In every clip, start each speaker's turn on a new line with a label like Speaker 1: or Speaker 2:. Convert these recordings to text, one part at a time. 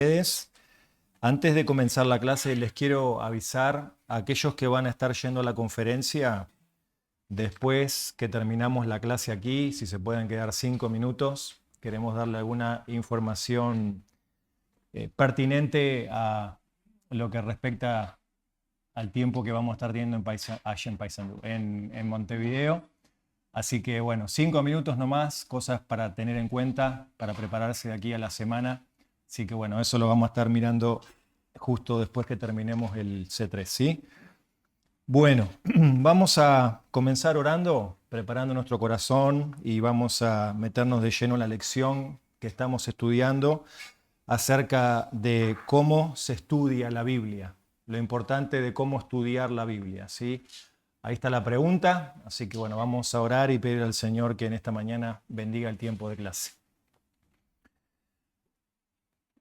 Speaker 1: ustedes. Antes de comenzar la clase, les quiero avisar a aquellos que van a estar yendo a la conferencia, después que terminamos la clase aquí, si se pueden quedar 5 minutos, queremos darle alguna información pertinente a lo que respecta al tiempo que vamos a estar teniendo allá en Paysandú, en Montevideo. Así que bueno, 5 minutos nomás, cosas para tener en cuenta, para prepararse de aquí a la semana. Así que bueno, eso lo vamos a estar mirando justo después que terminemos el C3, ¿sí? Bueno, vamos a comenzar orando, preparando nuestro corazón y vamos a meternos de lleno en la lección que estamos estudiando acerca de cómo se estudia la Biblia, lo importante de cómo estudiar la Biblia, ¿sí? Ahí está la pregunta, así que bueno, vamos a orar y pedir al Señor que en esta mañana bendiga el tiempo de clase.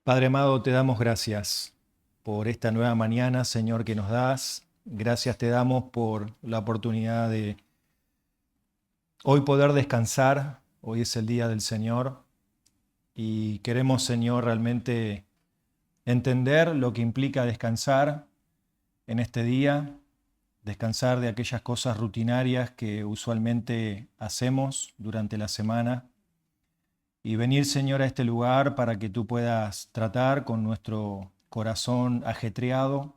Speaker 1: Padre amado, te damos gracias por esta nueva mañana, Señor, que nos das. Gracias te damos por la oportunidad de hoy poder descansar. Hoy es el día del Señor y queremos, Señor, realmente entender lo que implica descansar en este día, descansar de aquellas cosas rutinarias que usualmente hacemos durante la semana y venir, Señor, a este lugar para que tú puedas tratar con nuestro corazón ajetreado,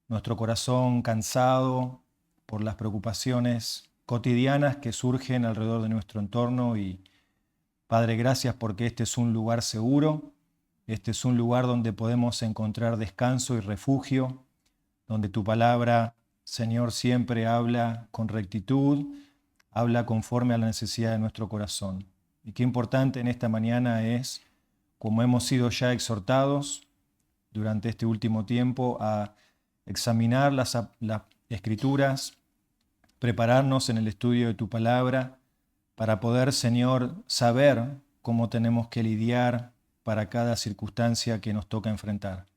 Speaker 1: nuestro corazón cansado por las preocupaciones cotidianas que surgen alrededor de nuestro entorno. Y Padre, gracias porque este es un lugar seguro, este es un lugar donde podemos encontrar descanso y refugio, donde tu palabra, Señor, siempre habla con rectitud, habla conforme a la necesidad de nuestro corazón. Y qué importante en esta mañana es, como hemos sido ya exhortados durante este último tiempo, a examinar las Escrituras, prepararnos en el estudio de tu palabra, para poder, Señor, saber cómo tenemos que lidiar para cada circunstancia que nos toca enfrentar.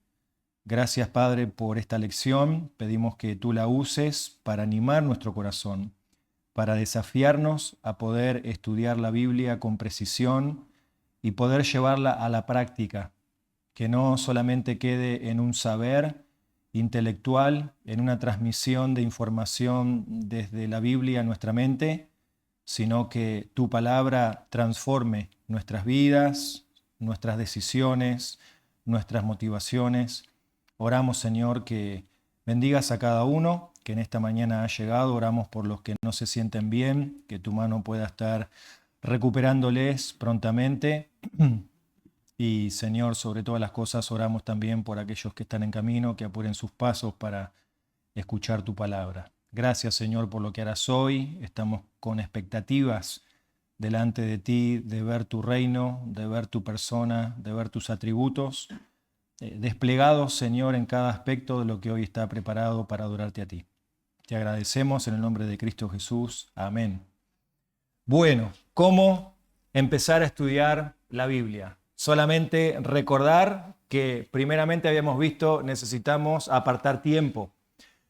Speaker 1: Gracias, Padre, por esta lección. Pedimos que tú la uses para animar nuestro corazón, para desafiarnos a poder estudiar la Biblia con precisión y poder llevarla a la práctica, que no solamente quede en un saber intelectual, en una transmisión de información desde la Biblia a nuestra mente, sino que tu palabra transforme nuestras vidas, nuestras decisiones, nuestras motivaciones. Oramos, Señor, que bendigas a cada uno que en esta mañana ha llegado. Oramos por los que no se sienten bien, que tu mano pueda estar recuperándoles prontamente. Y, Señor, sobre todas las cosas, oramos también por aquellos que están en camino, que apuren sus pasos para escuchar tu palabra. Gracias, Señor, por lo que harás hoy. Estamos con expectativas delante de ti, de ver tu reino, de ver tu persona, de ver tus atributos desplegados, Señor, en cada aspecto de lo que hoy está preparado para adorarte a ti. Te agradecemos en el nombre de Cristo Jesús. Amén. Bueno, ¿cómo empezar a estudiar la Biblia? Solamente recordar que primeramente habíamos visto necesitamos apartar tiempo.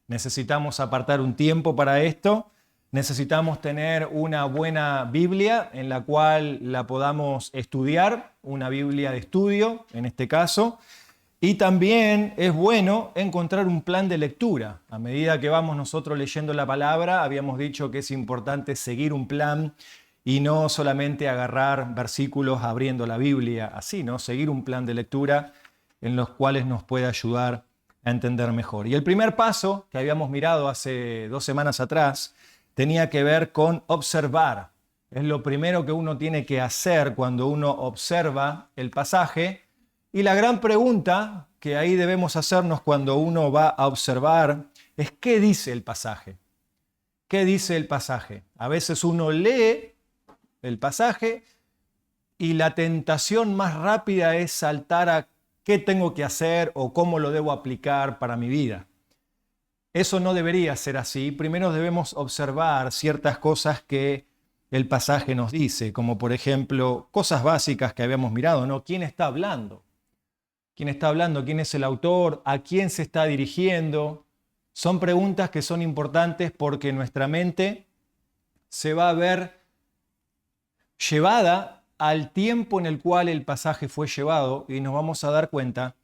Speaker 1: Necesitamos apartar un tiempo para esto. Necesitamos tener una buena Biblia en la cual la podamos estudiar, una Biblia de estudio en este caso. Y también es bueno encontrar un plan de lectura. A medida que vamos nosotros leyendo la palabra, habíamos dicho que es importante seguir un plan y no solamente agarrar versículos abriendo la Biblia así, ¿no? Seguir un plan de lectura en los cuales nos puede ayudar a entender mejor. Y el primer paso que habíamos mirado hace 2 semanas atrás tenía que ver con observar. Es lo primero que uno tiene que hacer cuando uno observa el pasaje. Y la gran pregunta que ahí debemos hacernos cuando uno va a observar es ¿qué dice el pasaje? ¿Qué dice el pasaje? A veces uno lee el pasaje y la tentación más rápida es saltar a qué tengo que hacer o cómo lo debo aplicar para mi vida. Eso no debería ser así. Primero debemos observar ciertas cosas que el pasaje nos dice, como por ejemplo cosas básicas que habíamos mirado, ¿no? ¿Quién está hablando? ¿Quién está hablando? ¿Quién es el autor? ¿A quién se está dirigiendo? Son preguntas que son importantes porque nuestra mente se va a ver llevada al tiempo en el cual el pasaje fue llevado y nos vamos a dar cuenta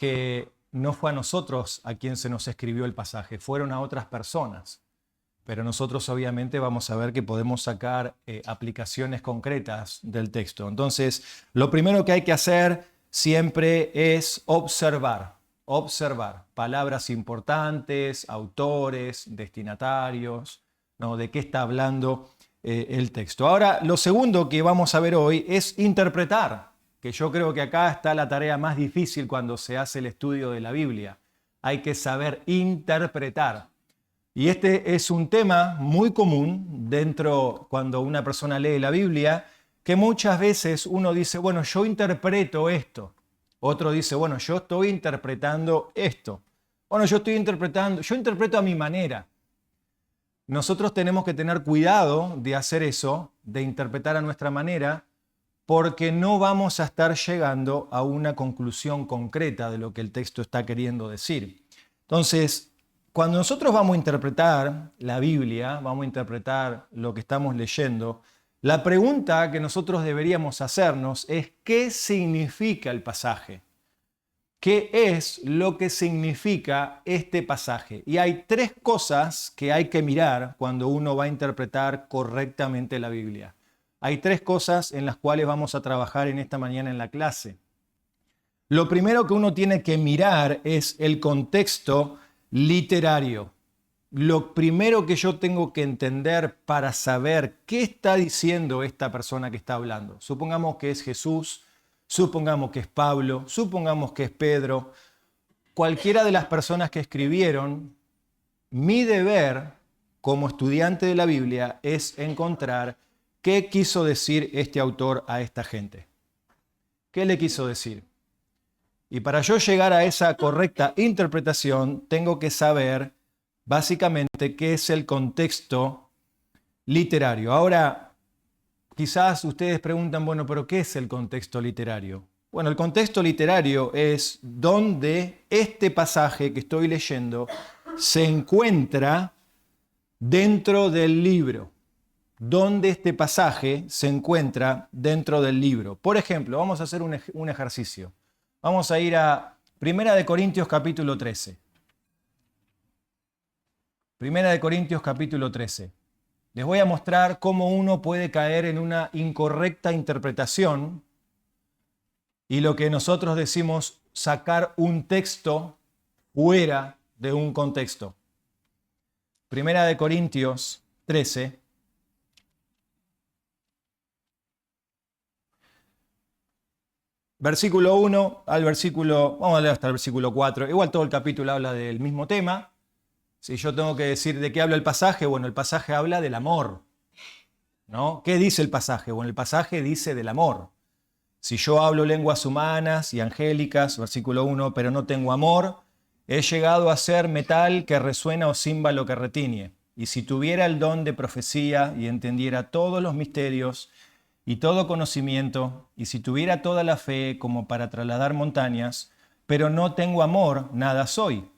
Speaker 1: que no fue a nosotros a quien se nos escribió el pasaje, fueron a otras personas. Pero nosotros obviamente vamos a ver que podemos sacar aplicaciones concretas del texto. Entonces, lo primero que hay que hacer siempre es observar palabras importantes, autores, destinatarios, ¿no? De qué está hablando el texto. Ahora, lo segundo que vamos a ver hoy es interpretar, que yo creo que acá está la tarea más difícil cuando se hace el estudio de la Biblia. Hay que saber interpretar. Y este es un tema muy común cuando una persona lee la Biblia, que muchas veces uno dice, bueno, yo interpreto esto. Otro dice, bueno, yo estoy interpretando esto. Bueno, yo interpreto a mi manera. Nosotros tenemos que tener cuidado de hacer eso, de interpretar a nuestra manera, porque no vamos a estar llegando a una conclusión concreta de lo que el texto está queriendo decir. Entonces, cuando nosotros vamos a interpretar la Biblia, vamos a interpretar lo que estamos leyendo, la pregunta que nosotros deberíamos hacernos es ¿qué significa el pasaje? ¿Qué es lo que significa este pasaje? Y hay tres cosas que hay que mirar cuando uno va a interpretar correctamente la Biblia. Hay tres cosas en las cuales vamos a trabajar en esta mañana en la clase. Lo primero que uno tiene que mirar es el contexto literario. Lo primero que yo tengo que entender para saber qué está diciendo esta persona que está hablando. Supongamos que es Jesús, supongamos que es Pablo, supongamos que es Pedro. Cualquiera de las personas que escribieron, mi deber como estudiante de la Biblia es encontrar qué quiso decir este autor a esta gente. ¿Qué le quiso decir? Y para yo llegar a esa correcta interpretación, tengo que saber básicamente qué es el contexto literario. Ahora, quizás ustedes preguntan, bueno, pero ¿qué es el contexto literario? Bueno, el contexto literario es donde este pasaje que estoy leyendo se encuentra dentro del libro. Donde este pasaje se encuentra dentro del libro. Por ejemplo, vamos a hacer un ejercicio. Vamos a ir a 1 Corintios capítulo 13. 1 Corintios capítulo 13. Les voy a mostrar cómo uno puede caer en una incorrecta interpretación y lo que nosotros decimos sacar un texto fuera de un contexto. 1 Corintios 13. Versículo 1 al versículo, vamos a leer hasta el versículo 4. Igual todo el capítulo habla del mismo tema. Si yo tengo que decir de qué habla el pasaje, bueno, el pasaje habla del amor, ¿no? ¿Qué dice el pasaje? Bueno, el pasaje dice del amor. Si yo hablo lenguas humanas y angélicas, versículo 1, pero no tengo amor, he llegado a ser metal que resuena o címbalo que retiñe. Y si tuviera el don de profecía y entendiera todos los misterios y todo conocimiento, y si tuviera toda la fe como para trasladar montañas, pero no tengo amor, nada soy.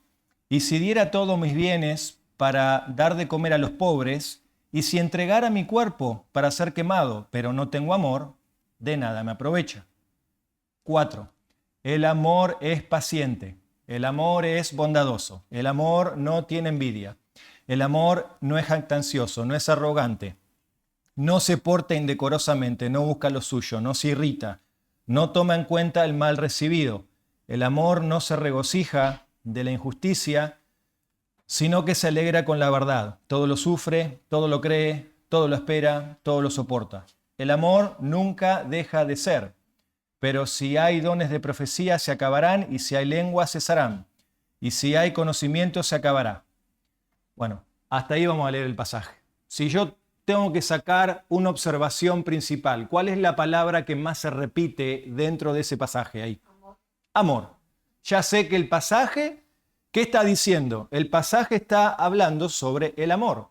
Speaker 1: Y si diera todos mis bienes para dar de comer a los pobres, y si entregara mi cuerpo para ser quemado, pero no tengo amor, de nada me aprovecha. 4. El amor es paciente, el amor es bondadoso, el amor no tiene envidia, el amor no es jactancioso, no es arrogante. No se porta indecorosamente, no busca lo suyo, no se irrita, no toma en cuenta el mal recibido. El amor no se regocija de la injusticia, sino que se alegra con la verdad. Todo lo sufre, todo lo cree, todo lo espera, todo lo soporta. El amor nunca deja de ser, pero si hay dones de profecía se acabarán y si hay lenguas cesarán y si hay conocimiento se acabará. Bueno, hasta ahí vamos a leer el pasaje. Si yo tengo que sacar una observación principal. ¿Cuál es la palabra que más se repite dentro de ese pasaje ahí? Amor. Amor. Ya sé que el pasaje, ¿qué está diciendo? El pasaje está hablando sobre el amor.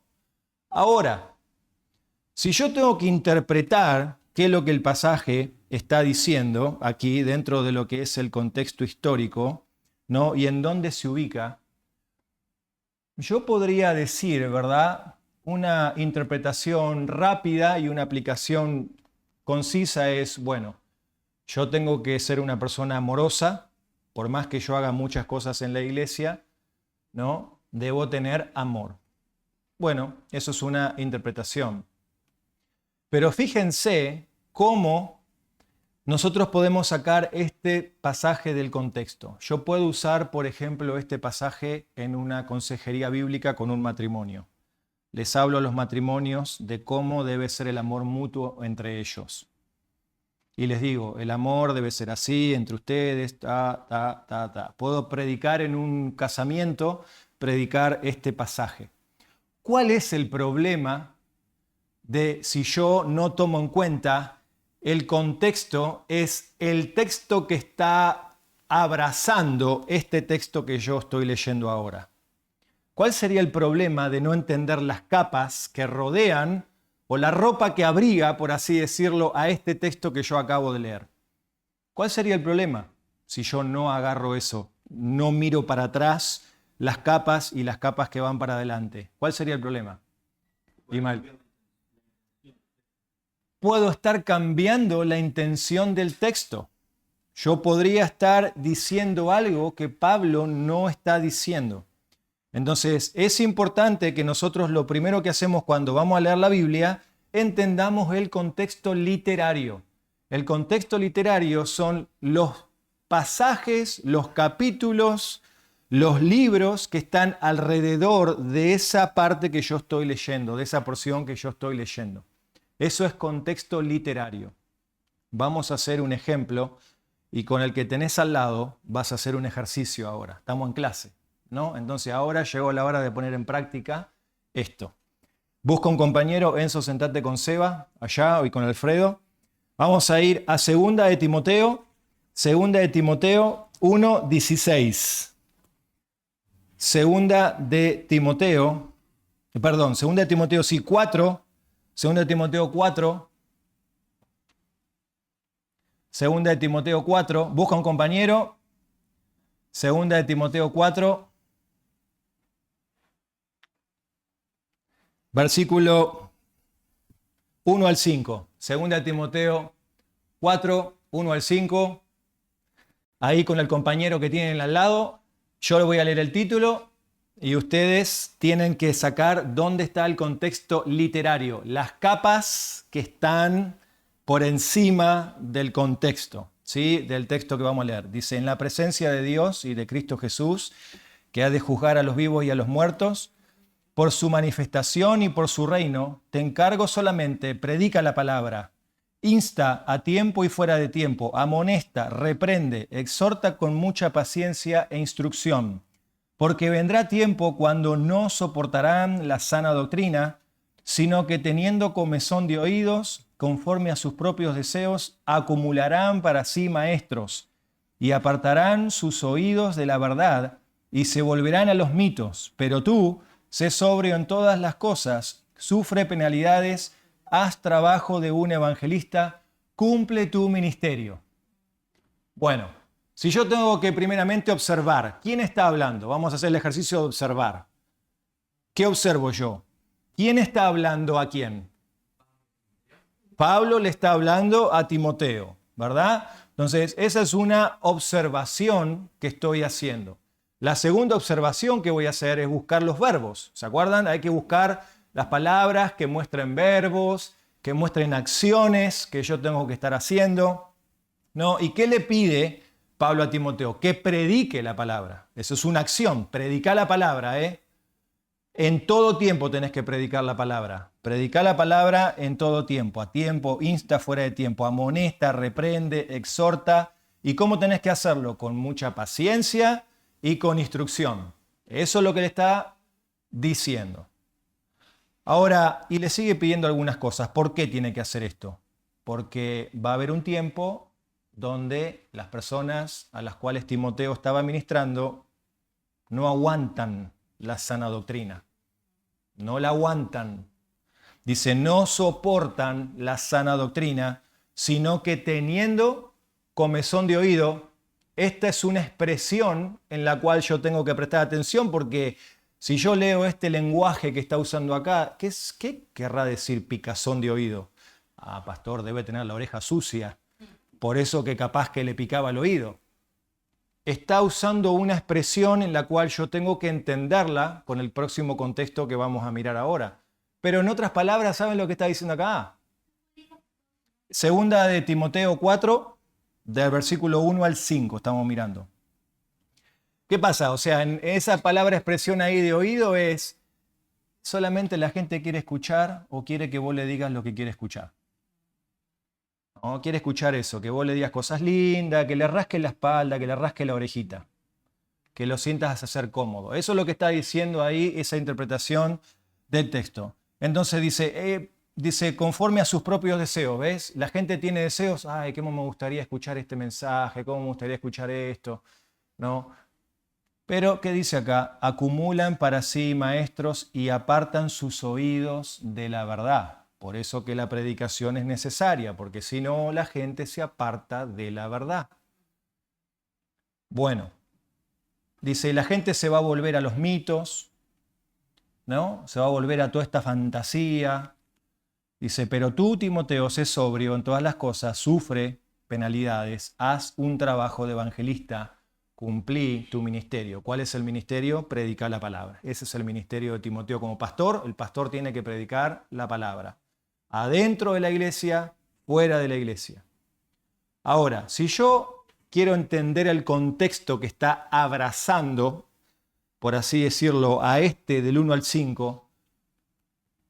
Speaker 1: Ahora, si yo tengo que interpretar qué es lo que el pasaje está diciendo aquí dentro de lo que es el contexto histórico, ¿no? Y en dónde se ubica, yo podría decir, ¿verdad?, una interpretación rápida y una aplicación concisa es, bueno, yo tengo que ser una persona amorosa, por más que yo haga muchas cosas en la iglesia, ¿no? Debo tener amor. Bueno, eso es una interpretación. Pero fíjense cómo nosotros podemos sacar este pasaje del contexto. Yo puedo usar, por ejemplo, este pasaje en una consejería bíblica con un matrimonio. Les hablo a los matrimonios de cómo debe ser el amor mutuo entre ellos. Y les digo, el amor debe ser así entre ustedes, Puedo predicar en un casamiento, predicar este pasaje. ¿Cuál es el problema de si yo no tomo en cuenta el contexto? Es el texto que está abrazando este texto que yo estoy leyendo ahora. ¿Cuál sería el problema de no entender las capas que rodean o la ropa que abriga, por así decirlo, a este texto que yo acabo de leer? ¿Cuál sería el problema si yo no agarro eso, no miro para atrás las capas y las capas que van para adelante? ¿Cuál sería el problema? Puedo estar cambiando la intención del texto. Yo podría estar diciendo algo que Pablo no está diciendo. Entonces, es importante que nosotros lo primero que hacemos cuando vamos a leer la Biblia, entendamos el contexto literario. El contexto literario son los pasajes, los capítulos, los libros que están alrededor de esa parte que yo estoy leyendo, de esa porción que yo estoy leyendo. Eso es contexto literario. Vamos a hacer un ejemplo y con el que tenés al lado vas a hacer un ejercicio ahora. Estamos en clase, ¿no? Entonces ahora llegó la hora de poner en práctica esto. Busca un compañero, Enzo, sentate con Seba, allá, y con Alfredo. Vamos a ir a 2 de Timoteo 1:16. 2 de Timoteo, 4. 2 de Timoteo 4. 2 de Timoteo 4. Busca un compañero. 2 de Timoteo 4. Versículo 1 al 5. 2 de Timoteo 4, 1 al 5. Ahí con el compañero que tienen al lado. Yo le voy a leer el título y ustedes tienen que sacar dónde está el contexto literario, las capas que están por encima del contexto, ¿sí? Del texto que vamos a leer. Dice, en la presencia de Dios y de Cristo Jesús, que ha de juzgar a los vivos y a los muertos, por su manifestación y por su reino, te encargo solamente, predica la palabra, insta a tiempo y fuera de tiempo, amonesta, reprende, exhorta con mucha paciencia e instrucción, porque vendrá tiempo cuando no soportarán la sana doctrina, sino que teniendo comezón de oídos, conforme a sus propios deseos, acumularán para sí maestros, y apartarán sus oídos de la verdad, y se volverán a los mitos. Pero tú, sé sobrio en todas las cosas, sufre penalidades, haz trabajo de un evangelista, cumple tu ministerio. Bueno, si yo tengo que primeramente observar, ¿quién está hablando? Vamos a hacer el ejercicio de observar. ¿Qué observo yo? ¿Quién está hablando a quién? Pablo le está hablando a Timoteo, ¿verdad? Entonces, esa es una observación que estoy haciendo. La segunda observación que voy a hacer es buscar los verbos. ¿Se acuerdan? Hay que buscar las palabras que muestren verbos, que muestren acciones que yo tengo que estar haciendo, ¿no? ¿Y qué le pide Pablo a Timoteo? Que predique la palabra. Eso es una acción, predicar la palabra, ¿eh? En todo tiempo tenés que predicar la palabra. Predicar la palabra en todo tiempo. A tiempo, insta, fuera de tiempo. Amonesta, reprende, exhorta. ¿Y cómo tenés que hacerlo? Con mucha paciencia y con instrucción. Eso es lo que le está diciendo. Ahora, y le sigue pidiendo algunas cosas. ¿Por qué tiene que hacer esto? Porque va a haber un tiempo donde las personas a las cuales Timoteo estaba ministrando no aguantan la sana doctrina. No la aguantan. Dice, no soportan la sana doctrina, sino que teniendo comezón de oído. Esta es una expresión en la cual yo tengo que prestar atención porque si yo leo este lenguaje que está usando acá, ¿qué querrá decir picazón de oído? Ah, pastor, debe tener la oreja sucia, por eso que capaz que le picaba el oído. está usando una expresión en la cual yo tengo que entenderla con el próximo contexto que vamos a mirar ahora. Pero en otras palabras, ¿saben lo que está diciendo acá? Segunda de Timoteo 4, del versículo 1 al 5, estamos mirando. ¿Qué pasa? O sea, en esa palabra expresión ahí de oído es, solamente la gente quiere escuchar o quiere que vos le digas lo que quiere escuchar. No, quiere escuchar eso, que vos le digas cosas lindas, que le rasque la espalda, que le rasque la orejita, que lo sientas a hacer cómodo. Eso es lo que está diciendo ahí esa interpretación del texto. Entonces dice, conforme a sus propios deseos, ¿ves? La gente tiene deseos, ay, cómo me gustaría escuchar este mensaje, cómo me gustaría escuchar esto, ¿no? Pero, ¿qué dice acá? Acumulan para sí maestros y apartan sus oídos de la verdad. Por eso que la predicación es necesaria, porque si no, la gente se aparta de la verdad. Bueno, dice, la gente se va a volver a los mitos, ¿no? Se va a volver a toda esta fantasía. Dice, pero tú, Timoteo, sé sobrio en todas las cosas, sufre penalidades, haz un trabajo de evangelista, cumplí tu ministerio. ¿Cuál es el ministerio? Predicar la palabra. Ese es el ministerio de Timoteo como pastor. El pastor tiene que predicar la palabra. Adentro de la iglesia, fuera de la iglesia. Ahora, si yo quiero entender el contexto que está abrazando, por así decirlo, a este del 1 al 5,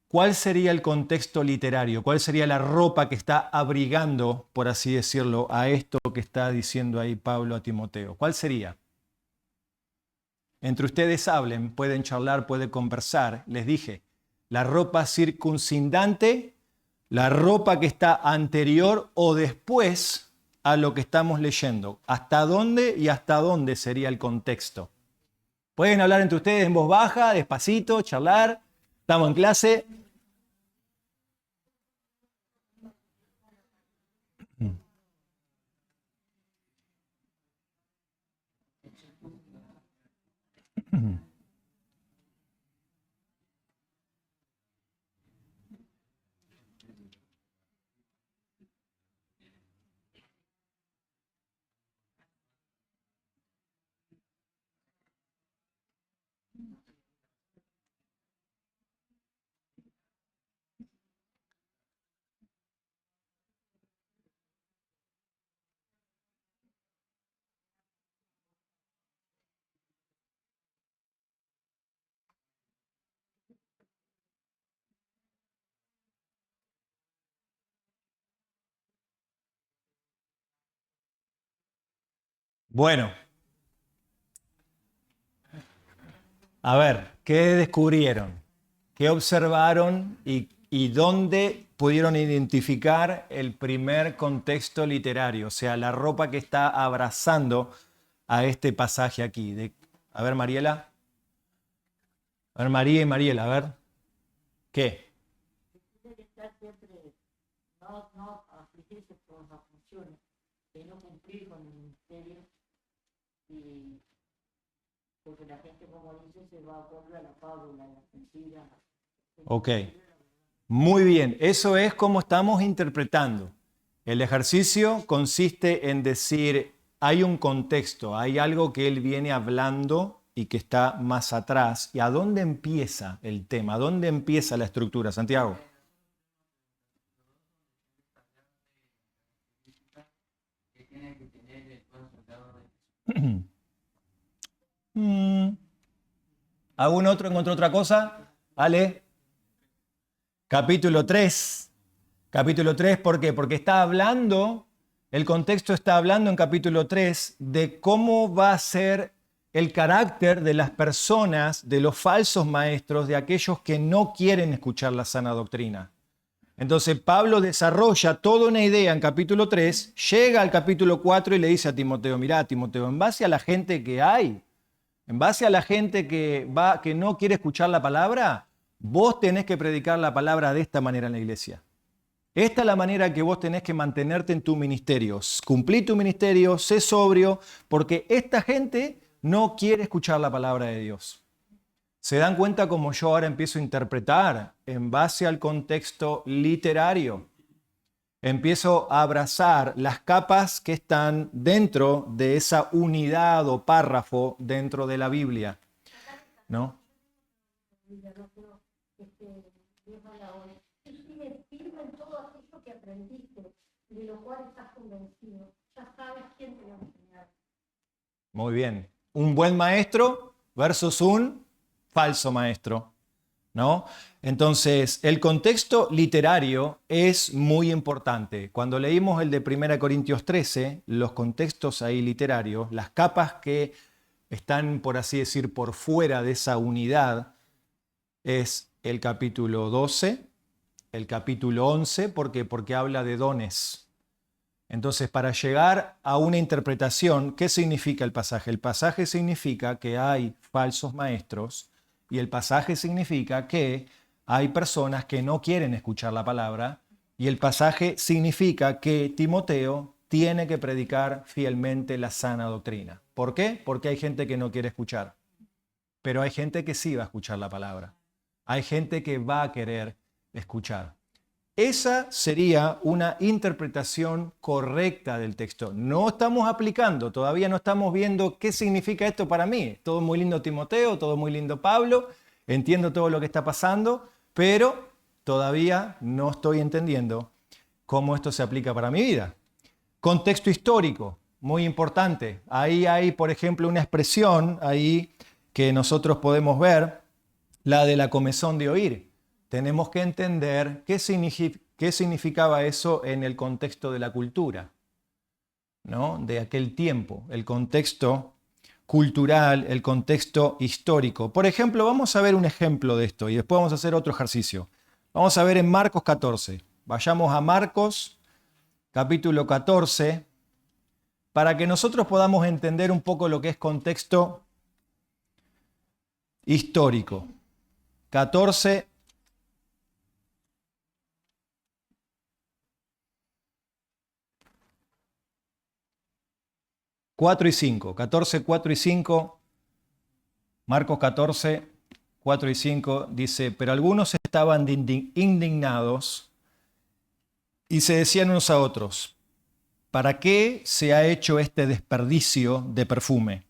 Speaker 1: ¿cuál sería el contexto literario? ¿Cuál sería la ropa que está abrigando, por así decirlo, a esto que está diciendo ahí Pablo a Timoteo? ¿Cuál sería? Entre ustedes hablen, pueden charlar, pueden conversar. Les dije, la ropa circuncindante, la ropa que está anterior o después a lo que estamos leyendo. ¿Hasta dónde y hasta dónde sería el contexto? Pueden hablar entre ustedes en voz baja, despacito, charlar. Estamos en clase. Bueno, a ver, ¿qué descubrieron? ¿Qué observaron y dónde pudieron identificar el primer contexto literario? O sea, la ropa que está abrazando a este pasaje aquí. A ver, Mariela. A ver, María y Mariela, a ver. ¿Qué?
Speaker 2: Tiene que estar siempre, no afligirse por las funciones, de no cumplir con el ministerio, y porque la gente, como dice, se va a volver a la fábula, a la mentira.
Speaker 1: Ok. Muy bien, eso es como estamos interpretando. El ejercicio consiste en decir, hay un contexto, hay algo que él viene hablando y que está más atrás. ¿Y a dónde empieza el tema? ¿A dónde empieza la estructura, Santiago? ¿Algún otro encontró otra cosa? ¿Ale? Capítulo 3. Capítulo 3, ¿por qué? Porque está hablando, el contexto está hablando en capítulo 3 de cómo va a ser el carácter de las personas, de los falsos maestros, de aquellos que no quieren escuchar la sana doctrina. Entonces Pablo desarrolla toda una idea en capítulo 3, llega al capítulo 4 y le dice a Timoteo, mirá, Timoteo, en base a la gente que hay, en base a la gente que no quiere escuchar la palabra, vos tenés que predicar la palabra de esta manera en la iglesia. Esta es la manera que vos tenés que mantenerte en tu ministerio. Cumplí tu ministerio, sé sobrio, porque esta gente no quiere escuchar la palabra de Dios. ¿Se dan cuenta cómo yo ahora empiezo a interpretar en base al contexto literario? empiezo a abrazar las capas que están dentro de esa unidad o párrafo dentro de la Biblia, ¿no?
Speaker 2: De lo cual estás convencido, ya sabes quién te va a enseñar.
Speaker 1: Muy bien. Un buen maestro versus un falso maestro, ¿no? Entonces, el contexto literario es muy importante. Cuando leímos el de 1 Corintios 13, los contextos ahí literarios, las capas que están, por así decir, por fuera de esa unidad, es el capítulo 12, el capítulo 11, ¿por qué? Porque habla de dones. Entonces, para llegar a una interpretación, ¿qué significa el pasaje? El pasaje significa que hay falsos maestros y el pasaje significa que hay personas que no quieren escuchar la palabra y el pasaje significa que Timoteo tiene que predicar fielmente la sana doctrina. ¿Por qué? Porque hay gente que no quiere escuchar, pero hay gente que sí va a escuchar la palabra. Hay gente que va a querer escuchar. Esa sería una interpretación correcta del texto. No estamos aplicando, todavía no estamos viendo qué significa esto para mí. Todo muy lindo Timoteo, todo muy lindo Pablo, entiendo todo lo que está pasando, pero todavía no estoy entendiendo cómo esto se aplica para mi vida. Contexto histórico, muy importante. Ahí hay, por ejemplo, una expresión ahí que nosotros podemos ver, la de la comezón de oír. Tenemos que entender qué significaba eso en el contexto de la cultura, ¿no? De aquel tiempo, el contexto cultural, el contexto histórico. Por ejemplo, vamos a ver un ejemplo de esto y después vamos a hacer otro ejercicio. Vamos a ver en Marcos 14. Vayamos a Marcos, capítulo 14, para que nosotros podamos entender un poco lo que es contexto histórico. 14. 4 y 5, 14, 4 y 5, Marcos 14, 4 y 5 dice, pero algunos estaban indignados y se decían unos a otros, ¿para qué se ha hecho este desperdicio de perfume?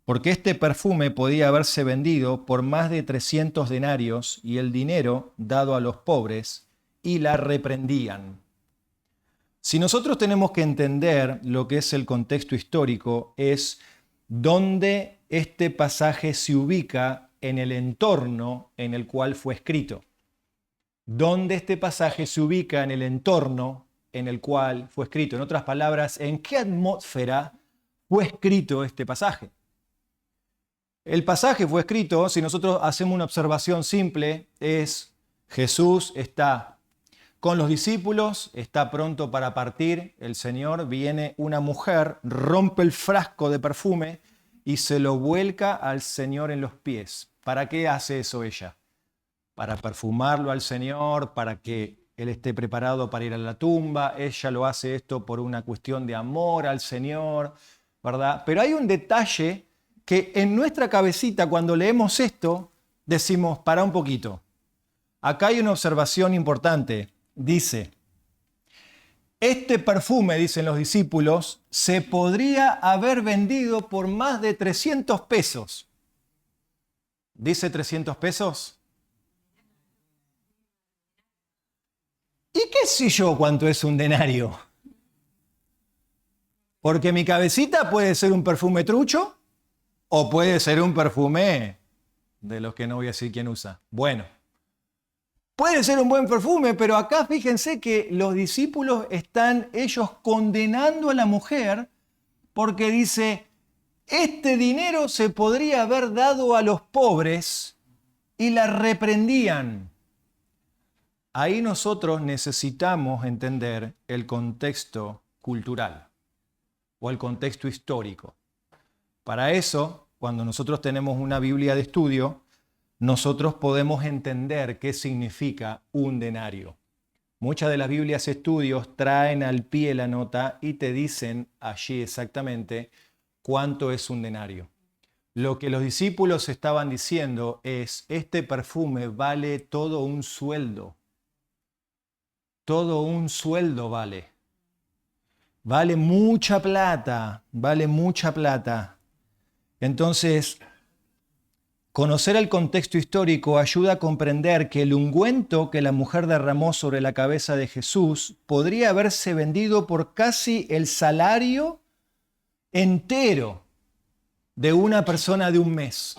Speaker 1: Porque este perfume podía haberse vendido por más de 300 denarios y el dinero dado a los pobres, y la reprendían. Si nosotros tenemos que entender lo que es el contexto histórico, es dónde este pasaje se ubica en el entorno en el cual fue escrito. Dónde este pasaje se ubica en el entorno en el cual fue escrito. En otras palabras, ¿en qué atmósfera fue escrito este pasaje? El pasaje fue escrito, si nosotros hacemos una observación simple, es Jesús está con los discípulos, está pronto para partir, el Señor, viene una mujer, rompe el frasco de perfume y se lo vuelca al Señor en los pies. ¿Para qué hace eso ella? Para perfumarlo al Señor, para que Él esté preparado para ir a la tumba. Ella lo hace esto por una cuestión de amor al Señor, ¿verdad? Pero hay un detalle que en nuestra cabecita, cuando leemos esto, decimos, para un poquito. Acá hay una observación importante. Dice, este perfume, dicen los discípulos, se podría haber vendido por más de 300 pesos. ¿Dice 300 pesos? ¿Y qué sé yo cuánto es un denario? Porque mi cabecita puede ser un perfume trucho o puede ser un perfume de los que no voy a decir quién usa. Bueno. Puede ser un buen perfume, pero acá fíjense que los discípulos están ellos condenando a la mujer porque dice, este dinero se podría haber dado a los pobres y la reprendían. Ahí nosotros necesitamos entender el contexto cultural o el contexto histórico. Para eso, cuando nosotros tenemos una Biblia de estudio, nosotros podemos entender qué significa un denario. Muchas de las Biblias de estudios traen al pie la nota y te dicen allí exactamente cuánto es un denario. Lo que los discípulos estaban diciendo es, este perfume vale todo un sueldo. todo un sueldo vale. Vale mucha plata, vale mucha plata. Entonces, conocer el contexto histórico ayuda a comprender que el ungüento que la mujer derramó sobre la cabeza de Jesús podría haberse vendido por casi el salario entero de una persona de un mes.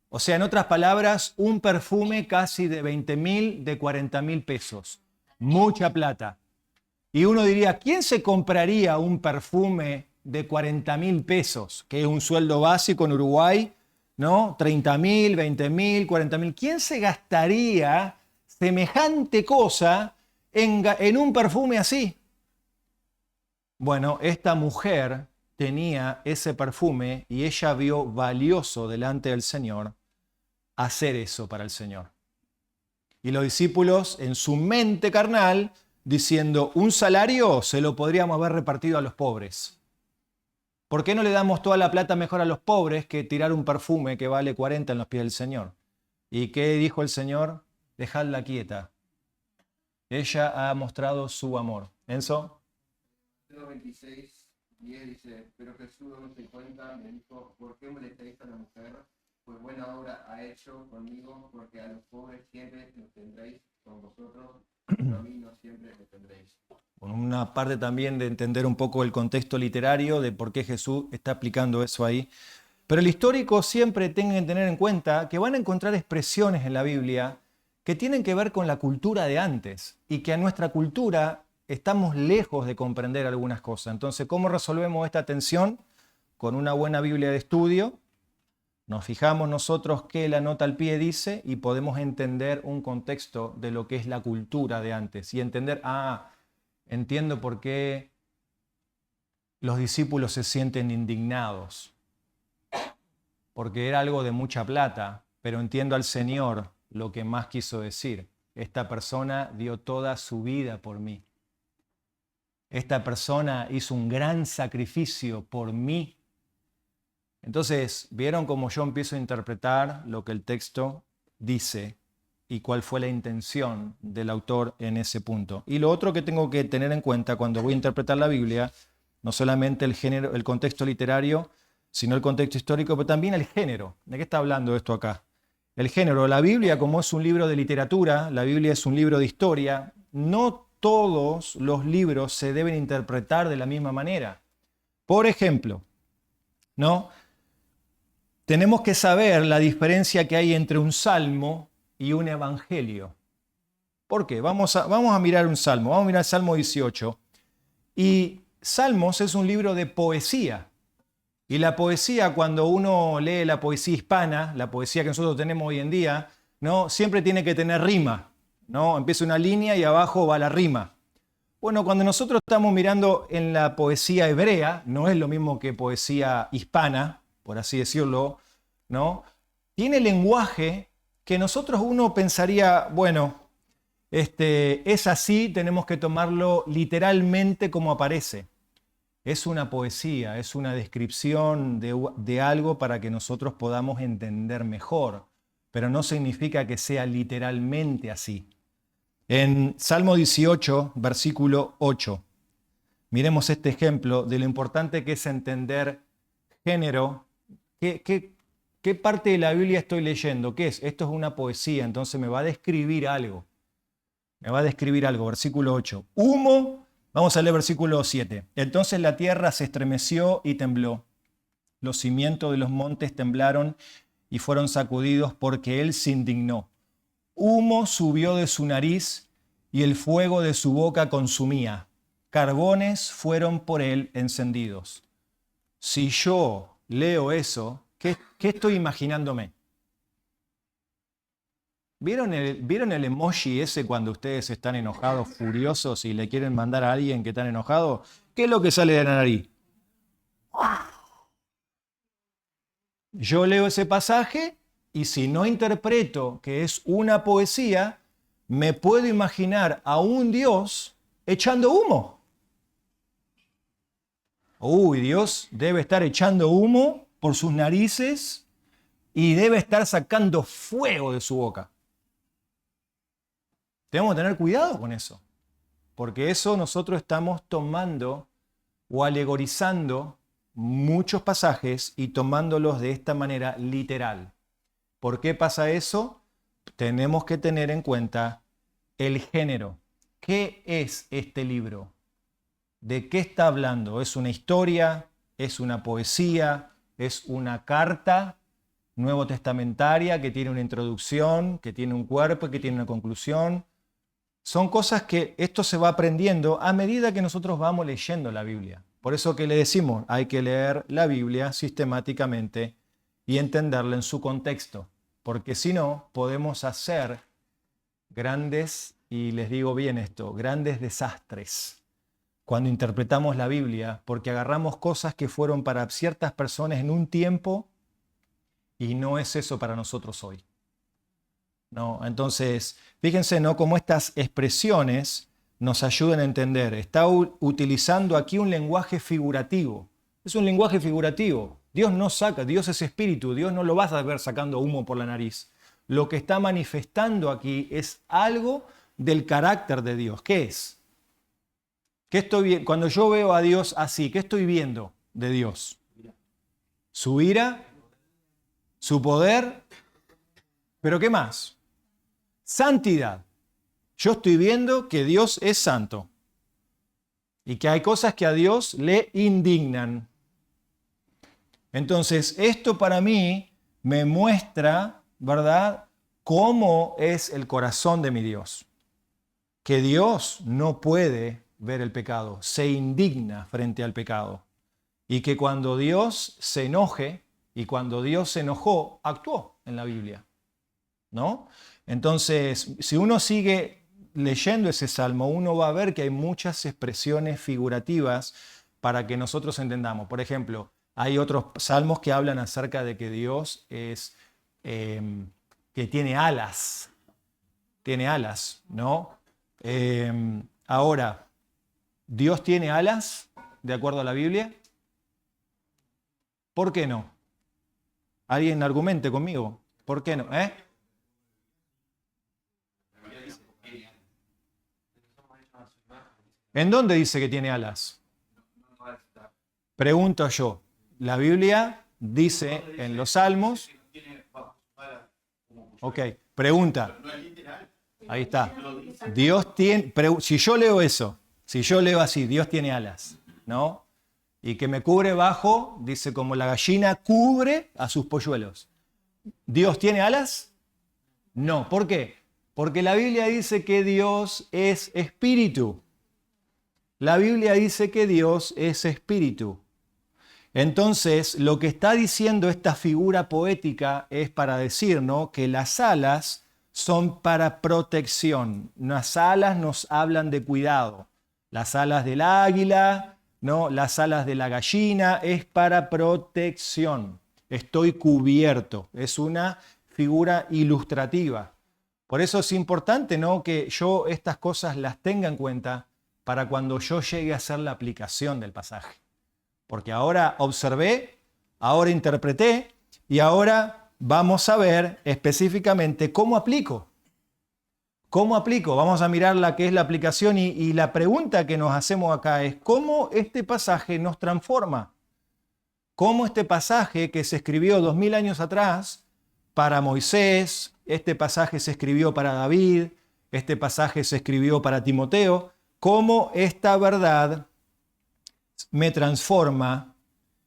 Speaker 1: O sea, en otras palabras, un perfume casi de 20.000, de 40.000 pesos. Mucha plata. Y uno diría, ¿quién se compraría un perfume de 40.000 pesos? Que es un sueldo básico en Uruguay, ¿no? 30.000, 20.000, 40.000. ¿Quién se gastaría semejante cosa en un perfume así? Bueno, esta mujer tenía ese perfume y ella vio valioso delante del Señor hacer eso para el Señor. Y los discípulos, en su mente carnal, diciendo, un salario se lo podríamos haber repartido a los pobres. ¿Por qué no le damos toda la plata mejor a los pobres que tirar un perfume que vale 40 en los pies del Señor? ¿Y qué dijo el Señor? Dejadla quieta. Ella ha mostrado su amor. ¿Enzo?
Speaker 3: 26, 10 dice, pero Jesús dándose cuenta me dijo, ¿por qué molestáis a la mujer? Pues buena obra ha hecho conmigo, porque a los pobres siempre los tendréis con vosotros, pero a mí no siempre los tendréis.
Speaker 1: Con una parte también de entender un poco el contexto literario de por qué Jesús está aplicando eso ahí. Pero el histórico siempre tiene que tener en cuenta que van a encontrar expresiones en la Biblia que tienen que ver con la cultura de antes y que a nuestra cultura estamos lejos de comprender algunas cosas. Entonces, ¿cómo resolvemos esta tensión? Con una buena Biblia de estudio. Nos fijamos nosotros qué la nota al pie dice y podemos entender un contexto de lo que es la cultura de antes y entender, entiendo por qué los discípulos se sienten indignados, porque era algo de mucha plata, pero entiendo al Señor lo que más quiso decir. Esta persona dio toda su vida por mí. Esta persona hizo un gran sacrificio por mí. Entonces, ¿vieron cómo yo empiezo a interpretar lo que el texto dice y cuál fue la intención del autor en ese punto? Y lo otro que tengo que tener en cuenta cuando voy a interpretar la Biblia, no solamente el género, el contexto literario, sino el contexto histórico, pero también el género. ¿De qué está hablando esto acá? El género, la Biblia, como es un libro de literatura, la Biblia es un libro de historia, no todos los libros se deben interpretar de la misma manera. Por ejemplo, ¿no? Tenemos que saber la diferencia que hay entre un salmo y un evangelio. ¿Por qué? Vamos a mirar un salmo, vamos a mirar el Salmo 18. Y Salmos es un libro de poesía. Y la poesía, cuando uno lee la poesía hispana, la poesía que nosotros tenemos hoy en día, ¿no? Siempre tiene que tener rima, ¿no? Empieza una línea y abajo va la rima. Bueno, cuando nosotros estamos mirando en la poesía hebrea, no es lo mismo que poesía hispana, por así decirlo, ¿no? Tiene lenguaje que nosotros uno pensaría, bueno, es así, tenemos que tomarlo literalmente como aparece. Es una poesía, es una descripción de algo para que nosotros podamos entender mejor, pero no significa que sea literalmente así. En Salmo 18, versículo 8, miremos este ejemplo de lo importante que es entender género. ¿Qué parte de la Biblia estoy leyendo? ¿Qué es? Esto es una poesía, entonces me va a describir algo. Me va a describir algo, versículo 8. Humo, vamos a leer versículo 7. Entonces la tierra se estremeció y tembló. Los cimientos de los montes temblaron y fueron sacudidos porque él se indignó. Humo subió de su nariz y el fuego de su boca consumía. Carbones fueron por él encendidos. Si yo leo eso, ¿qué estoy imaginándome? ¿Vieron el emoji ese cuando ustedes están enojados, furiosos y le quieren mandar a alguien que está enojado? ¿Qué es lo que sale de la nariz? Yo leo ese pasaje y si no interpreto que es una poesía, me puedo imaginar a un Dios echando humo. Uy, Dios debe estar echando humo por sus narices y debe estar sacando fuego de su boca. Tenemos que tener cuidado con eso. porque eso nosotros estamos tomando o alegorizando muchos pasajes y tomándolos de esta manera literal. ¿Por qué pasa eso? Tenemos que tener en cuenta el género. ¿Qué es este libro? ¿De qué está hablando? ¿Es una historia? ¿Es una poesía? ¿Es una carta nuevo testamentaria que tiene una introducción, que tiene un cuerpo, que tiene una conclusión? Son cosas que esto se va aprendiendo a medida que nosotros vamos leyendo la Biblia. Por eso que le decimos, hay que leer la Biblia sistemáticamente y entenderla en su contexto, porque si no, podemos hacer grandes, y les digo bien esto, grandes desastres cuando interpretamos la Biblia, porque agarramos cosas que fueron para ciertas personas en un tiempo y no es eso para nosotros hoy. No, entonces, fíjense, ¿no?, cómo estas expresiones nos ayudan a entender. Está utilizando aquí un lenguaje figurativo. Es un lenguaje figurativo. Dios no saca, Dios es espíritu, Dios no lo vas a ver sacando humo por la nariz. Lo que está manifestando aquí es algo del carácter de Dios. ¿Qué es? Cuando yo veo a Dios así, ¿qué estoy viendo de Dios? Su ira, su poder, pero ¿qué más? Santidad. Yo estoy viendo que Dios es santo y que hay cosas que a Dios le indignan. Entonces, esto para mí me muestra, ¿verdad?, cómo es el corazón de mi Dios. Que Dios no puede ver el pecado, se indigna frente al pecado. Y que cuando Dios se enoje, y cuando Dios se enojó, actuó en la Biblia, ¿no? Entonces, si uno sigue leyendo ese salmo, uno va a ver que hay muchas expresiones figurativas para que nosotros entendamos. Por ejemplo, hay otros salmos que hablan acerca de que Dios es, que tiene alas, ¿no? Ahora, ¿Dios tiene alas de acuerdo a la Biblia? ¿Por qué no? Alguien argumente conmigo. ¿Por qué no? ¿En dónde dice que tiene alas? Pregunto yo. La Biblia dice en los Salmos. Ok, pregunta. Ahí está. Dios tiene. Si yo leo eso, si yo leo así, Dios tiene alas, ¿no? Y que me cubre bajo, dice, como la gallina cubre a sus polluelos. ¿Dios tiene alas? No. ¿Por qué? Porque la Biblia dice que Dios es espíritu. La Biblia dice que Dios es espíritu. Entonces, lo que está diciendo esta figura poética es para decir, ¿no?, que las alas son para protección. Las alas nos hablan de cuidado. Las alas del águila, ¿no?, las alas de la gallina, es para protección. Estoy cubierto. Es una figura ilustrativa. Por eso es importante, ¿no?, que yo estas cosas las tenga en cuenta para cuando yo llegue a hacer la aplicación del pasaje. Porque ahora observé, ahora interpreté y ahora vamos a ver específicamente cómo aplico. ¿Cómo aplico? Vamos a mirar la que es la aplicación y la pregunta que nos hacemos acá es ¿cómo este pasaje nos transforma? ¿Cómo este pasaje que se escribió 2000 años atrás para Moisés, este pasaje se escribió para David, este pasaje se escribió para Timoteo, cómo esta verdad me transforma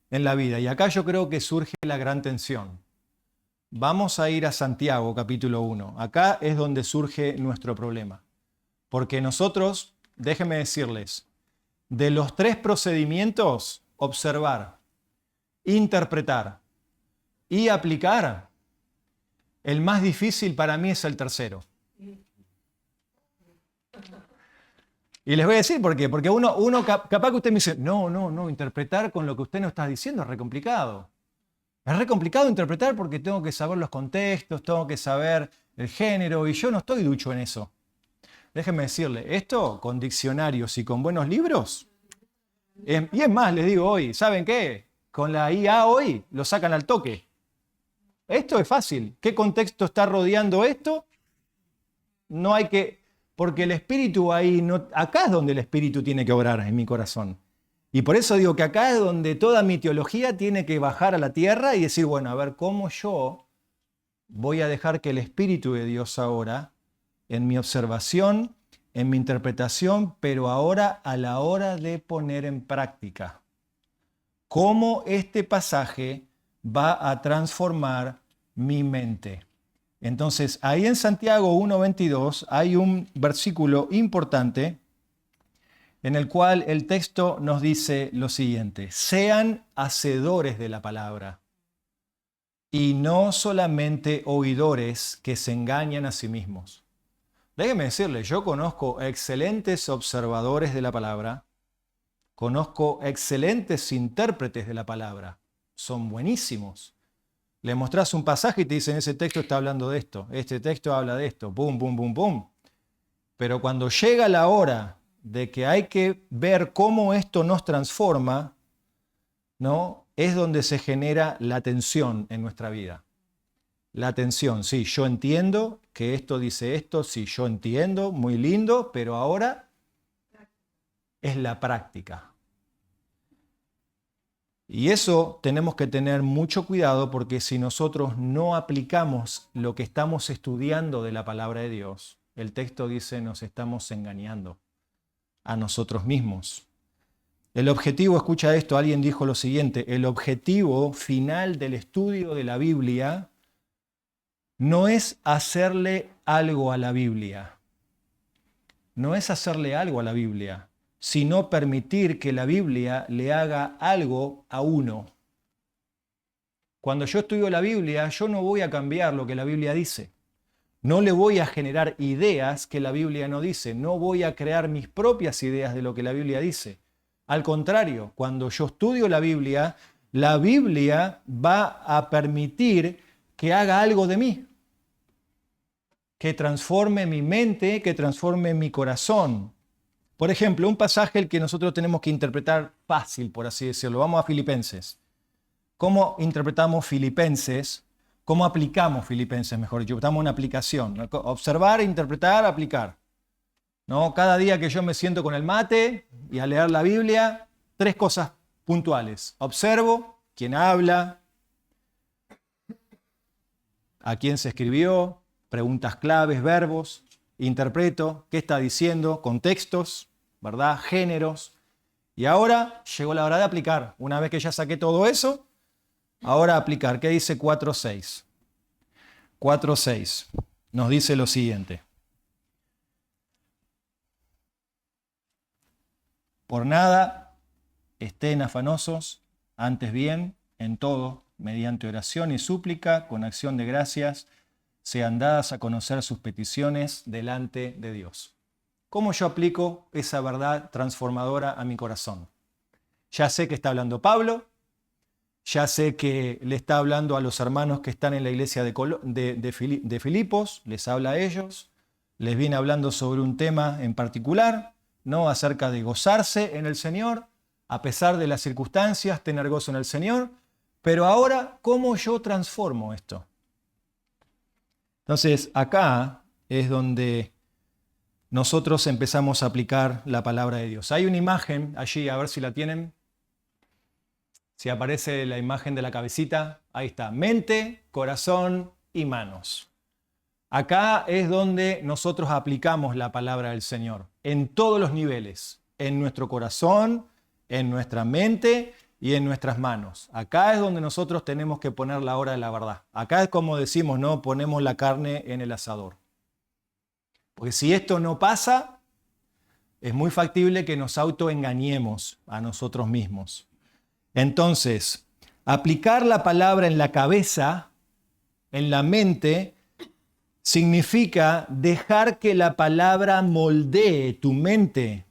Speaker 1: en la vida? Y acá yo creo que surge la gran tensión. Vamos a ir a Santiago, capítulo 1. Acá es donde surge nuestro problema. Porque nosotros, déjenme decirles, de los 3 procedimientos, observar, interpretar y aplicar, el más difícil para mí es el tercero. Y les voy a decir por qué. Porque uno capaz que usted me dice, no, interpretar con lo que usted nos está diciendo es re complicado. Es re complicado interpretar porque tengo que saber los contextos, tengo que saber el género, y yo no estoy ducho en eso. Déjenme decirle, esto con diccionarios y con buenos libros, y es más, les digo hoy, ¿saben qué? Con la IA hoy lo sacan al toque. Esto es fácil. ¿Qué contexto está rodeando esto? No hay que... Porque el Espíritu ahí, no, acá es donde el Espíritu tiene que obrar en mi corazón. Y por eso digo que acá es donde toda mi teología tiene que bajar a la tierra y decir, bueno, a ver, ¿cómo yo voy a dejar que el Espíritu de Dios ahora, en mi observación, en mi interpretación, pero ahora a la hora de poner en práctica, cómo este pasaje va a transformar mi mente? Entonces, ahí en Santiago 1:22 hay un versículo importante en el cual el texto nos dice lo siguiente: sean hacedores de la palabra y no solamente oidores que se engañan a sí mismos. Déjeme decirle, yo conozco excelentes observadores de la palabra, conozco excelentes intérpretes de la palabra, son buenísimos. Le mostrás un pasaje y te dicen, ese texto está hablando de esto, este texto habla de esto, boom, boom, boom, boom. Pero cuando llega la hora de que hay que ver cómo esto nos transforma, ¿no? Es donde se genera la tensión en nuestra vida. La tensión, sí, yo entiendo que esto dice esto, sí, yo entiendo, muy lindo, pero ahora es la práctica. Y eso tenemos que tener mucho cuidado, porque si nosotros no aplicamos lo que estamos estudiando de la palabra de Dios, el texto dice nos estamos engañando a nosotros mismos. El objetivo, escucha esto, alguien dijo lo siguiente: el objetivo final del estudio de la Biblia no es hacerle algo a la Biblia, no es hacerle algo a la Biblia, sino permitir que la Biblia le haga algo a uno. Cuando yo estudio la Biblia, yo no voy a cambiar lo que la Biblia dice. No le voy a generar ideas que la Biblia no dice. No voy a crear mis propias ideas de lo que la Biblia dice. Al contrario, cuando yo estudio la Biblia va a permitir que haga algo de mí, que transforme mi mente, que transforme mi corazón. Por ejemplo, un pasaje el que nosotros tenemos que interpretar fácil, por así decirlo. Vamos a Filipenses. ¿Cómo interpretamos Filipenses? ¿Cómo aplicamos Filipenses, mejor dicho? Damos una aplicación. Observar, interpretar, aplicar. ¿No? Cada día que yo me siento con el mate y a leer la Biblia, 3 cosas puntuales. Observo quién habla, a quién se escribió, preguntas claves, verbos. Interpreto qué está diciendo, contextos, ¿verdad? Géneros. Y ahora llegó la hora de aplicar. Una vez que ya saqué todo eso, ahora aplicar. ¿Qué dice 4.6? 4.6 nos dice lo siguiente: por nada estén afanosos, antes bien, en todo, mediante oración y súplica, con acción de gracias, sean dadas a conocer sus peticiones delante de Dios. ¿Cómo yo aplico esa verdad transformadora a mi corazón? Ya sé que está hablando Pablo, ya sé que le está hablando a los hermanos que están en la iglesia de Filipos, les habla a ellos, les viene hablando sobre un tema en particular, ¿no? Acerca de gozarse en el Señor, a pesar de las circunstancias, tener gozo en el Señor. Pero ahora, ¿cómo yo transformo esto? Entonces, acá es donde nosotros empezamos a aplicar la palabra de Dios. Hay una imagen allí, a ver si la tienen. Si aparece la imagen de la cabecita, ahí está. Mente, corazón y manos. Acá es donde nosotros aplicamos la palabra del Señor, en todos los niveles, en nuestro corazón, en nuestra mente y en nuestras manos. Acá es donde nosotros tenemos que poner la hora de la verdad. Acá es como decimos, ¿no? Ponemos la carne en el asador. Porque si esto no pasa, es muy factible que nos autoengañemos a nosotros mismos. Entonces, aplicar la palabra en la cabeza, en la mente, significa dejar que la palabra moldee tu mente.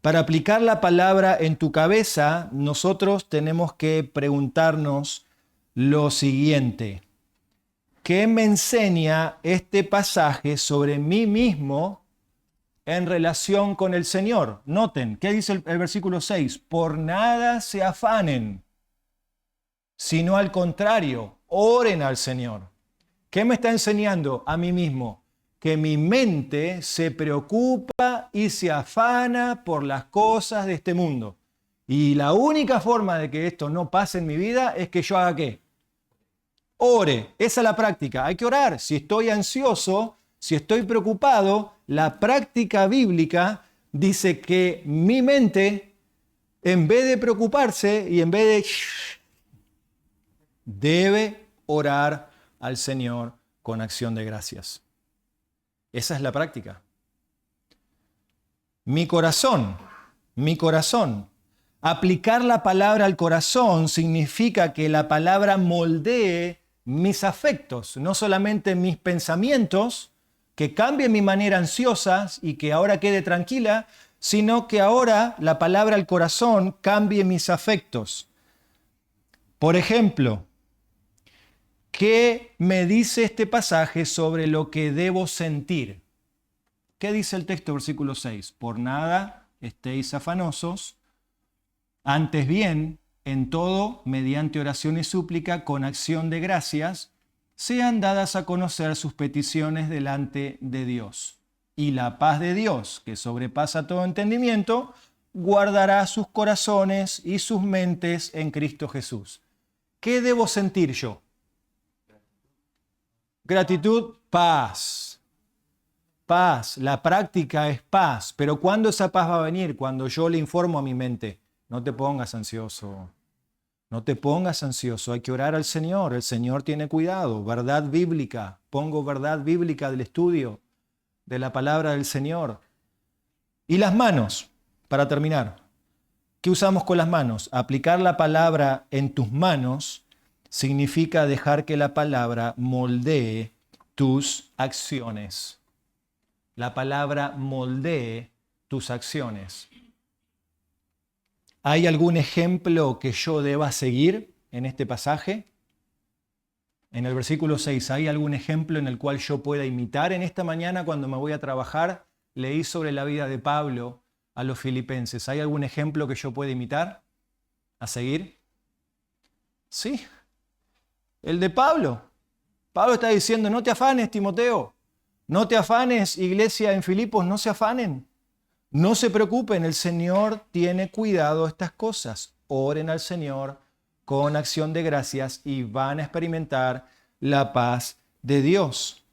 Speaker 1: Para aplicar la palabra en tu cabeza, nosotros tenemos que preguntarnos lo siguiente: ¿qué me enseña este pasaje sobre mí mismo en relación con el Señor? Noten, ¿qué dice el versículo 6? Por nada se afanen, sino al contrario, oren al Señor. ¿Qué me está enseñando a mí mismo? que mi mente se preocupa y se afana por las cosas de este mundo. Y la única forma de que esto no pase en mi vida es que yo haga ¿qué? Ore. Esa es la práctica. Hay que orar. Si estoy ansioso, si estoy preocupado, la práctica bíblica dice que mi mente, en vez de preocuparse y en vez de... debe orar al Señor con acción de gracias. Esa es la práctica. Mi corazón. Aplicar la palabra al corazón significa que la palabra moldee mis afectos, no solamente mis pensamientos, que cambie mi manera ansiosa y que ahora quede tranquila, sino que ahora la palabra al corazón cambie mis afectos. Por ejemplo, ¿qué me dice este pasaje sobre lo que debo sentir? ¿Qué dice el texto, versículo 6? Por nada estéis afanosos, antes bien, en todo, mediante oración y súplica, con acción de gracias, sean dadas a conocer sus peticiones delante de Dios. Y la paz de Dios, que sobrepasa todo entendimiento, guardará sus corazones y sus mentes en Cristo Jesús. ¿Qué debo sentir yo? Gratitud, paz. Paz, la práctica es paz. Pero ¿cuándo esa paz va a venir? Cuando yo le informo a mi mente, no te pongas ansioso. No te pongas ansioso, hay que orar al Señor. El Señor tiene cuidado. Verdad bíblica. Pongo verdad bíblica del estudio de la palabra del Señor. Y las manos, para terminar. ¿Qué usamos con las manos? Aplicar la palabra en tus manos significa dejar que la palabra moldee tus acciones. La palabra moldee tus acciones. ¿Hay algún ejemplo que yo deba seguir en este pasaje? En el versículo 6, ¿hay algún ejemplo en el cual yo pueda imitar? En esta mañana cuando me voy a trabajar, leí sobre la vida de Pablo a los filipenses. ¿Hay algún ejemplo que yo pueda imitar? ¿A seguir? Sí, el de Pablo. Pablo está diciendo, no te afanes, Timoteo. No te afanes, iglesia en Filipos, no se afanen. No se preocupen, el Señor tiene cuidado de estas cosas. Oren al Señor con acción de gracias y van a experimentar la paz de Dios.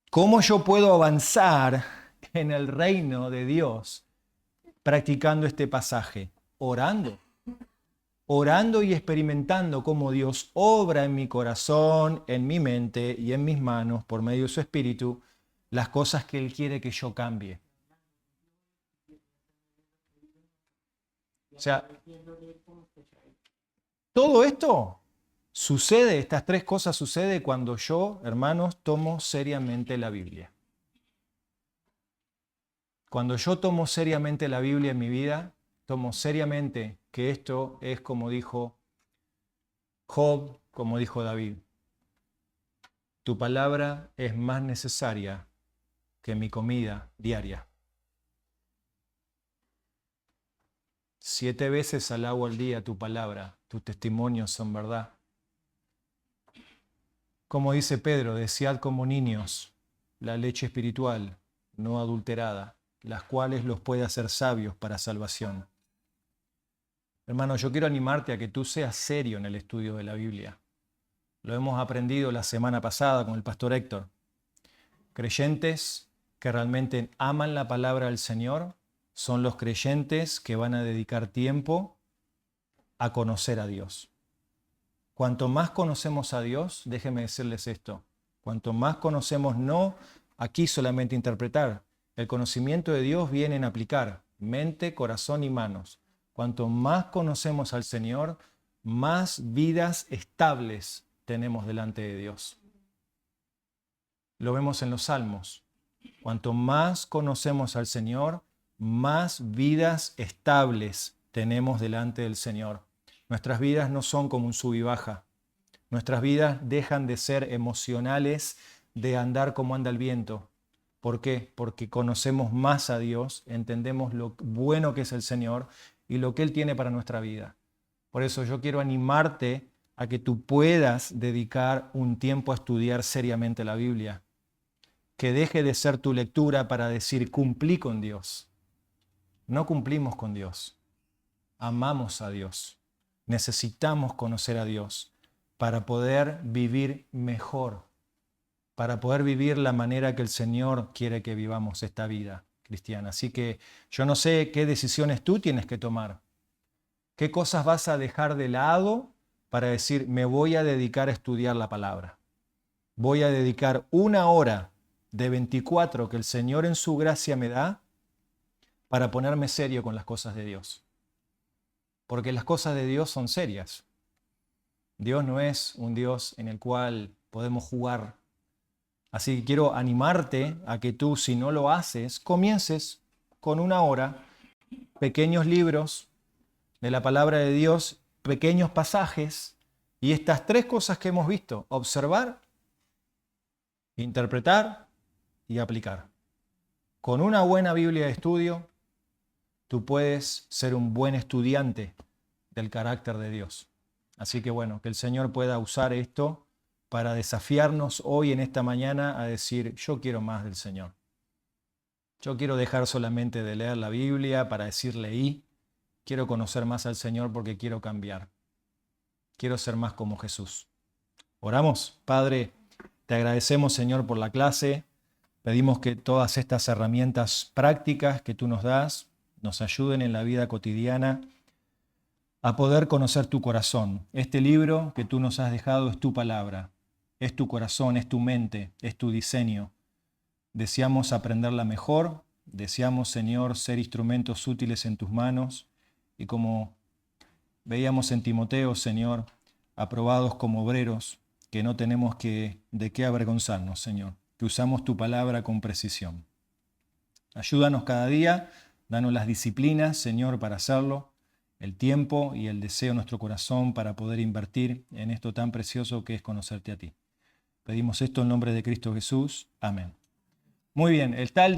Speaker 1: ¿Cómo yo puedo avanzar en el reino de Dios practicando este pasaje? Orando. Orando y experimentando cómo Dios obra en mi corazón, en mi mente y en mis manos por medio de su Espíritu las cosas que Él quiere que yo cambie. O sea, todo esto sucede, estas tres cosas suceden cuando yo, hermanos, tomo seriamente la Biblia. Cuando yo tomo seriamente la Biblia en mi vida, tomo seriamente que esto es como dijo Job, como dijo David. Tu palabra es más necesaria que mi comida diaria. 7 veces alabo al día tu palabra, tus testimonios son verdad. Como dice Pedro, desead como niños la leche espiritual, no adulterada, las cuales los puede hacer sabios para salvación. Hermano, yo quiero animarte a que tú seas serio en el estudio de la Biblia. Lo hemos aprendido la semana pasada con el pastor Héctor. Creyentes que realmente aman la palabra del Señor son los creyentes que van a dedicar tiempo a conocer a Dios. Cuanto más conocemos a Dios, déjenme decirles esto, cuanto más conocemos, no aquí solamente interpretar, el conocimiento de Dios viene en aplicar mente, corazón y manos. Cuanto más conocemos al Señor, más vidas estables tenemos delante de Dios. Lo vemos en los Salmos. Cuanto más conocemos al Señor, más vidas estables tenemos delante del Señor. Nuestras vidas no son como un sub y baja. Nuestras vidas dejan de ser emocionales, de andar como anda el viento. ¿Por qué? Porque conocemos más a Dios, entendemos lo bueno que es el Señor y lo que Él tiene para nuestra vida. Por eso yo quiero animarte a que tú puedas dedicar un tiempo a estudiar seriamente la Biblia. que deje de ser tu lectura para decir cumplí con Dios. No cumplimos con Dios. Amamos a Dios. Necesitamos conocer a Dios para poder vivir mejor, para poder vivir la manera que el Señor quiere que vivamos esta vida cristiana. Así que yo no sé qué decisiones tú tienes que tomar. ¿Qué cosas vas a dejar de lado para decir, me voy a dedicar a estudiar la palabra? Voy a dedicar 1 hora de 24 que el Señor en su gracia me da para ponerme serio con las cosas de Dios. Porque las cosas de Dios son serias. Dios no es un Dios en el cual podemos jugar. Así que quiero animarte a que tú, si no lo haces, comiences con 1 hora, pequeños libros de la palabra de Dios, pequeños pasajes, y estas 3 cosas que hemos visto: observar, interpretar y aplicar. Con una buena Biblia de estudio, tú puedes ser un buen estudiante del carácter de Dios. Así que bueno, que el Señor pueda usar esto para desafiarnos hoy en esta mañana a decir, yo quiero más del Señor. Yo quiero dejar solamente de leer la Biblia para decir leí. Quiero conocer más al Señor porque quiero cambiar. Quiero ser más como Jesús. Oramos. Padre, te agradecemos, Señor, por la clase. Pedimos que todas estas herramientas prácticas que tú nos das nos ayuden en la vida cotidiana a poder conocer tu corazón. Este libro que tú nos has dejado es tu palabra, es tu corazón, es tu mente, es tu diseño. Deseamos aprenderla mejor, deseamos, Señor, ser instrumentos útiles en tus manos y, como veíamos en Timoteo, Señor, aprobados como obreros, que no tenemos de qué avergonzarnos, Señor, que usamos tu palabra con precisión. Ayúdanos cada día, danos las disciplinas, Señor, para hacerlo, el tiempo y el deseo en nuestro corazón para poder invertir en esto tan precioso que es conocerte a ti. Pedimos esto en nombre de Cristo Jesús. Amén. Muy bien, está el